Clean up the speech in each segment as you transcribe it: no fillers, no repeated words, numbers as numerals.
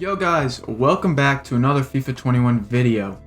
Yo guys, welcome back to another FIFA 21 video.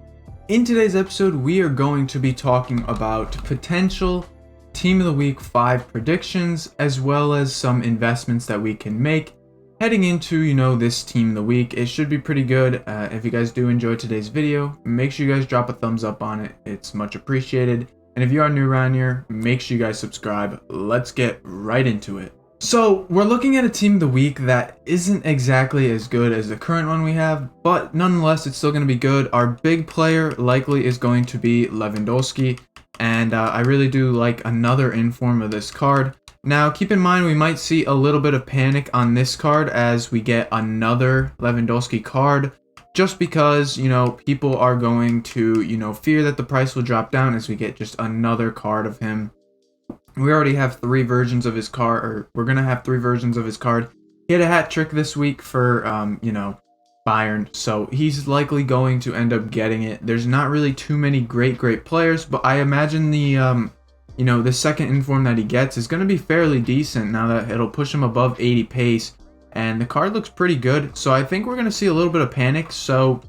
In today's episode, we are going to be talking about potential Team of the Week 5 predictions, as well as some investments that we can make heading into, this Team of the Week. It should be pretty good. If you guys do enjoy today's video, make sure you guys drop a thumbs up on it. It's much appreciated. And if you are new around here, make sure you guys subscribe. Let's get right into it. So we're looking at a Team of the Week that isn't exactly as good as the current one we have, but nonetheless it's still going to be good. Our big player likely is going to be Lewandowski, and I really do like another inform of this card. Now keep in mind we might see a little bit of panic on this card as we get another Lewandowski card, just because people are going to fear that the price will drop down as we get just another card of him. We already have 3 versions of his card, or we're going to have 3 versions of his card. He had a hat trick this week for, Bayern, so he's likely going to end up getting it. There's not really too many great players, but I imagine the second inform that he gets is going to be fairly decent now that it'll push him above 80 pace, and the card looks pretty good, so I think we're going to see a little bit of panic. So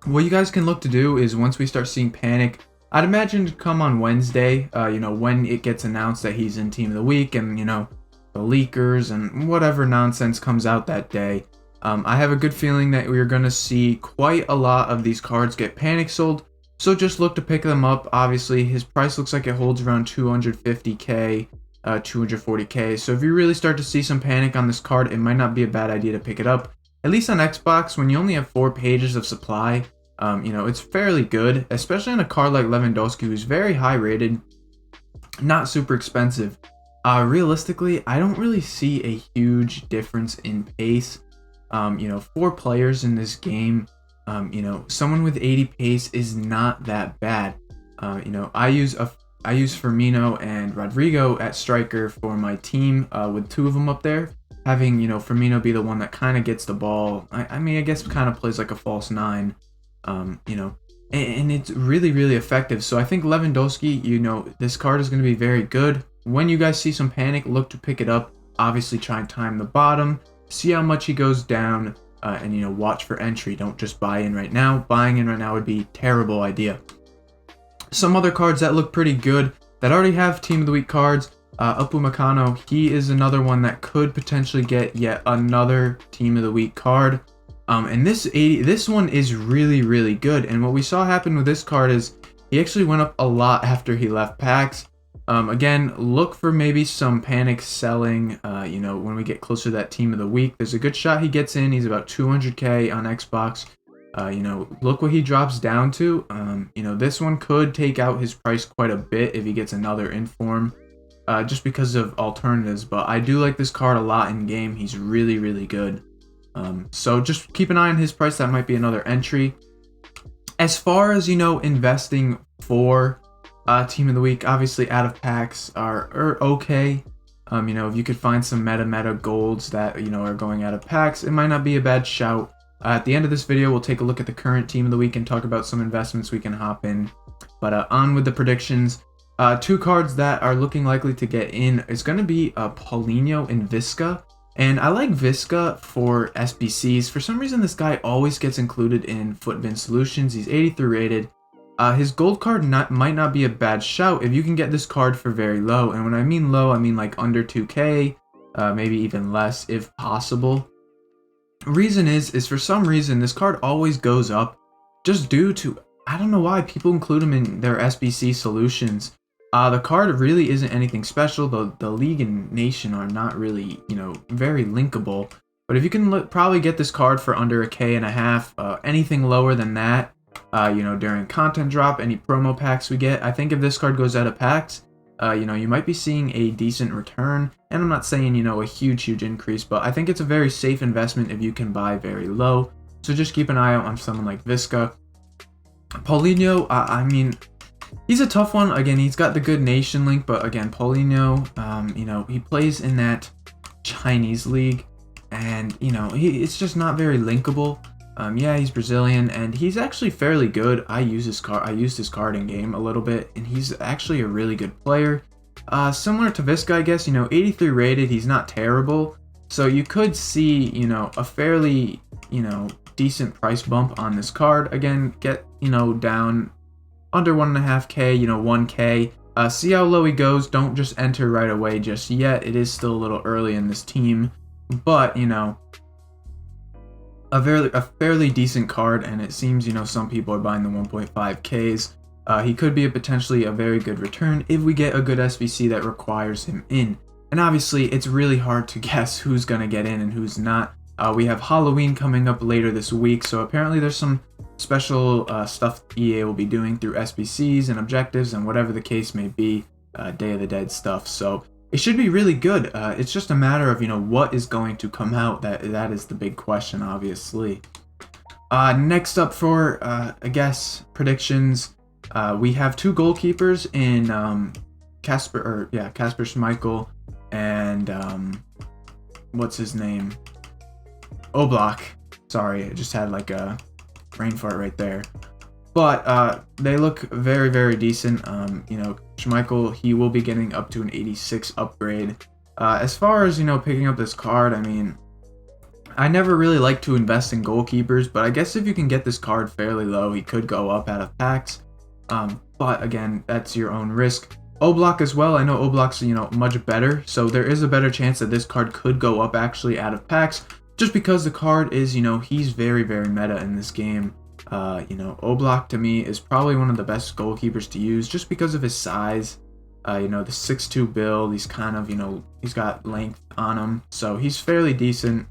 what you guys can look to do is once we start seeing panic, I'd imagine to come on Wednesday, when it gets announced that he's in Team of the Week and, the leakers and whatever nonsense comes out that day. I have a good feeling that we're going to see quite a lot of these cards get panic sold, so just look to pick them up. Obviously, his price looks like it holds around 250k, 240k, so if you really start to see some panic on this card, it might not be a bad idea to pick it up. At least on Xbox, when you only have 4 pages of supply, it's fairly good, especially on a card like Lewandowski, who's very high rated, not super expensive. Realistically, I don't really see a huge difference in pace. 4 players in this game, someone with 80 pace is not that bad. I use Firmino and Rodrigo at striker for my team, with 2 of them up there. Having, Firmino be the one that kind of gets the ball. I guess kind of plays like a false 9. And it's really effective. So I think Lewandowski, this card is going to be very good. When you guys see some panic, look to pick it up. Obviously try and time the bottom, see how much he goes down, and watch for entry. Don't just buy in right now. Buying in right now would be a terrible idea. Some other cards that look pretty good that already have Team of the Week cards, Upamecano, he is another one that could potentially get yet another Team of the Week card. And this one is really good. And what we saw happen with this card is he actually went up a lot after he left packs. Again, look for maybe some panic selling, when we get closer to that Team of the Week. There's a good shot he gets in. He's about 200k on Xbox. Look what he drops down to. This one could take out his price quite a bit if he gets another inform, just because of alternatives. But I do like this card a lot in game. He's really good. So just keep an eye on his price. That might be another entry. As far as investing for Team of the Week, obviously out of packs are okay. If you could find some meta golds that are going out of packs, it might not be a bad shout. At the end of this video, we'll take a look at the current Team of the Week and talk about some investments we can hop in. But on with the predictions. 2 cards that are looking likely to get in is going to be Paulinho and Visca. And I like Visca for SBCs. For some reason, this guy always gets included in Footbin Solutions. He's 83 rated. His gold card might not be a bad shout if you can get this card for very low. And when I mean low, I mean like under 2k, maybe even less if possible. Reason is for some reason, this card always goes up just due to, I don't know why people include him in their SBC Solutions. The card really isn't anything special. The league and nation are not really, very linkable. But if you can probably get this card for under a K and a half, anything lower than that, during content drop, any promo packs we get, I think if this card goes out of packs, you might be seeing a decent return. And I'm not saying, a huge increase, but I think it's a very safe investment if you can buy very low. So just keep an eye out on someone like Visca. Paulinho, he's a tough one. Again, he's got the good nation link, but again, Paulinho, he plays in that Chinese league, and it's just not very linkable. Yeah, he's Brazilian, and he's actually fairly good. I used his card in game a little bit, and he's actually a really good player. Similar to Visca, I guess. 83 rated. He's not terrible. So you could see, a fairly decent price bump on this card. Again, get, down under 1.5K, 1K. See how low he goes. Don't just enter right away just yet. It is still a little early in this team, but, a fairly decent card, and it seems, some people are buying the 1.5Ks. He could be potentially a very good return if we get a good SBC that requires him in. And obviously, it's really hard to guess who's going to get in and who's not. We have Halloween coming up later this week, so apparently there's some special stuff EA will be doing through SBCs and objectives and whatever the case may be, Day of the Dead stuff. So it should be really good. It's just a matter of, what is going to come out. That is the big question, obviously. Next up for, I guess, predictions, we have two goalkeepers in Kasper Schmeichel and what's his name? Oblak. Sorry, I just had like a brain fart right there. But they look very, very decent. Schmeichel, he will be getting up to an 86 upgrade. As far as, picking up this card, I mean, I never really like to invest in goalkeepers, but I guess if you can get this card fairly low, he could go up out of packs. But again, that's your own risk. Oblak as well. I know Oblak's, much better, so there is a better chance that this card could go up actually out of packs, just because the card is, he's very, very meta in this game. Oblak to me is probably one of the best goalkeepers to use just because of his size. The 6'2" build, he's kind of, he's got length on him, so he's fairly decent.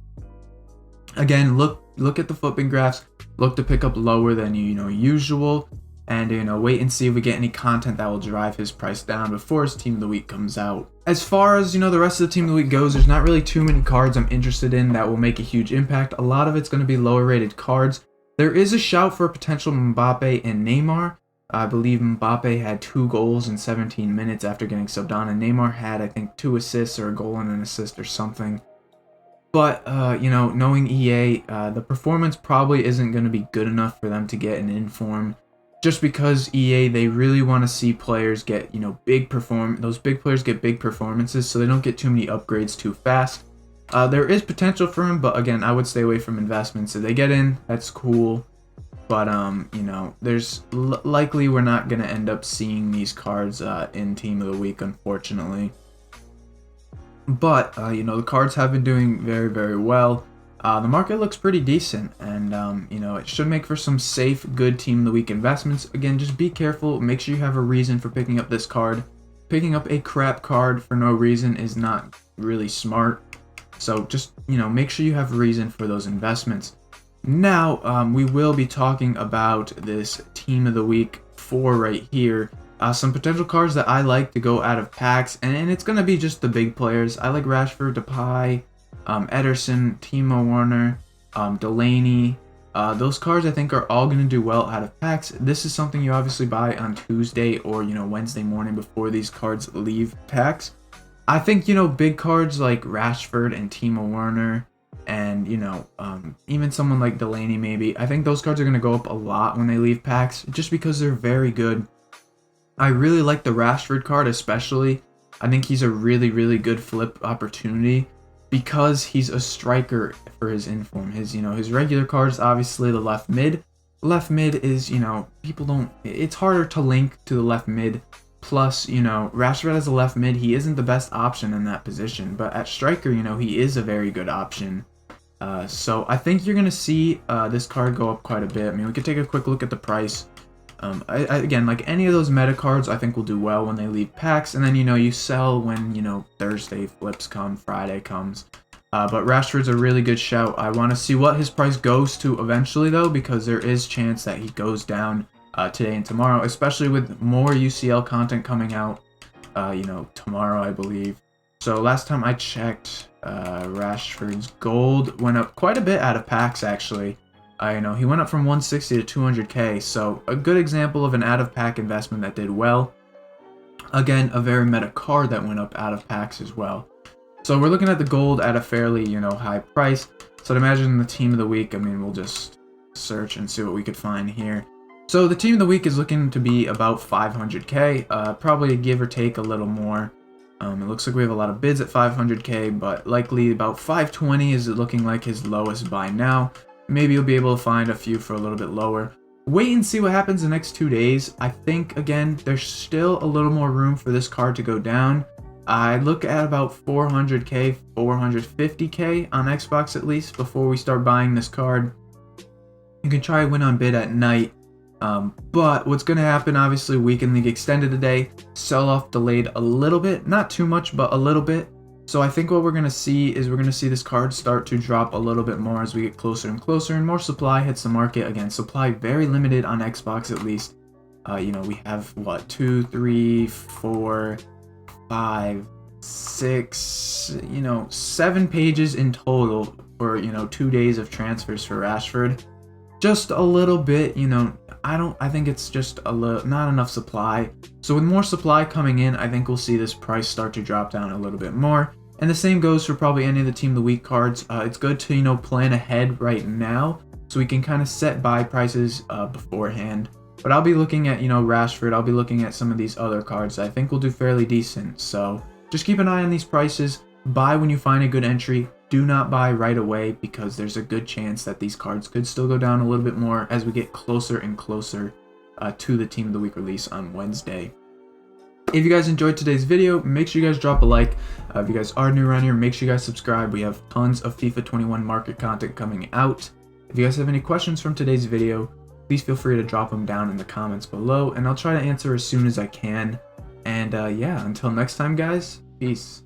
Again, look at the flipping graphs, look to pick up lower than usual, and wait and see if we get any content that will drive his price down before his team of the week comes out. As far as the rest of the team of the week goes, there's not really too many cards I'm interested in that will make a huge impact. A lot of it's going to be lower rated cards. There is a shout for a potential Mbappe and Neymar. I believe Mbappe had 2 goals in 17 minutes after getting subbed on, and Neymar had, I think, 2 assists or a goal and an assist or something. But, knowing EA, the performance probably isn't going to be good enough for them to get an inform. Just because EA, they really want to see players get, those big players get big performances, so they don't get too many upgrades too fast. There is potential for him, but again, I would stay away from investments. If they get in, that's cool. But, there's likely we're not going to end up seeing these cards in Team of the Week, unfortunately. But, the cards have been doing very, very well. The market looks pretty decent, and, it should make for some safe, good Team of the Week investments. Again, just be careful. Make sure you have a reason for picking up this card. Picking up a crap card for no reason is not really smart. So just, make sure you have a reason for those investments. Now, we will be talking about this Team of the Week 4 right here. Some potential cards that I like to go out of packs, and it's going to be just the big players. I like Rashford, Depay, Ederson, Timo Werner, Delaney. Those cards I think are all going to do well out of packs. This is something you obviously buy on Tuesday or, Wednesday morning before these cards leave packs. I think, big cards like Rashford and Timo Werner and, even someone like Delaney maybe, I think those cards are going to go up a lot when they leave packs just because they're very good. I really like the Rashford card especially. I think he's a really, really good flip opportunity because he's a striker for his inform. His regular cards, obviously the left mid. Left mid is, it's harder to link to the left mid. Plus, Rashford as a left mid, he isn't the best option in that position. But at striker, he is a very good option. So I think you're going to see this card go up quite a bit. I mean, we could take a quick look at the price. Again, like any of those meta cards, I think will do well when they leave packs. And then, you sell when, Thursday flips come, Friday comes. But Rashford's a really good shout. I want to see what his price goes to eventually, though, because there is chance that he goes down today and tomorrow, especially with more UCL content coming out, tomorrow, I believe. So last time I checked, Rashford's gold went up quite a bit out of packs, actually. He went up from 160 to 200k, so a good example of an out-of-pack investment that did well. Again, a very meta card that went up out of packs as well. So we're looking at the gold at a fairly, high price. So I'd imagine the Team of the Week, I mean, we'll just search and see what we could find here. So the Team of the Week is looking to be about 500k, probably give or take a little more. It looks like we have a lot of bids at 500k, but likely about 520 is looking like his lowest buy now. maybe you'll be able to find a few for a little bit lower. Wait and see what happens the next 2 days. I think, again, there's still a little more room for this card to go down. I look at about 400k, 450k on Xbox at least before we start buying this card. You can try win on bid at night. But what's going to happen, obviously, Weekend League extended today, sell-off delayed a little bit, not too much, but a little bit. So I think what we're going to see is we're going to see this card start to drop a little bit more as we get closer and closer, and more supply hits the market. Again, supply very limited on Xbox at least. You know, we have, what, 2, 3, 4, 5, 6, you know, 7 pages in total for, you know, 2 days of transfers for Rashford. Just a little bit, you know, I think it's just not enough supply. So with more supply coming in, I think we'll see this price start to drop down a little bit more. And the same goes for probably any of the Team of the Week cards. It's good to, you know, plan ahead right now so we can kind of set buy prices beforehand. But I'll be looking at, you know, Rashford. I'll be looking at some of these other cards that I think will do fairly decent. So just keep an eye on these prices. Buy when you find a good entry. Do not buy right away because there's a good chance that these cards could still go down a little bit more as we get closer and closer to the Team of the Week release on Wednesday. If you guys enjoyed today's video, make sure you guys drop a like. If you guys are new around here, make sure you guys subscribe. We have tons of FIFA 21 market content coming out. If you guys have any questions from today's video, please feel free to drop them down in the comments below, and I'll try to answer as soon as I can. And yeah, until next time, guys, peace.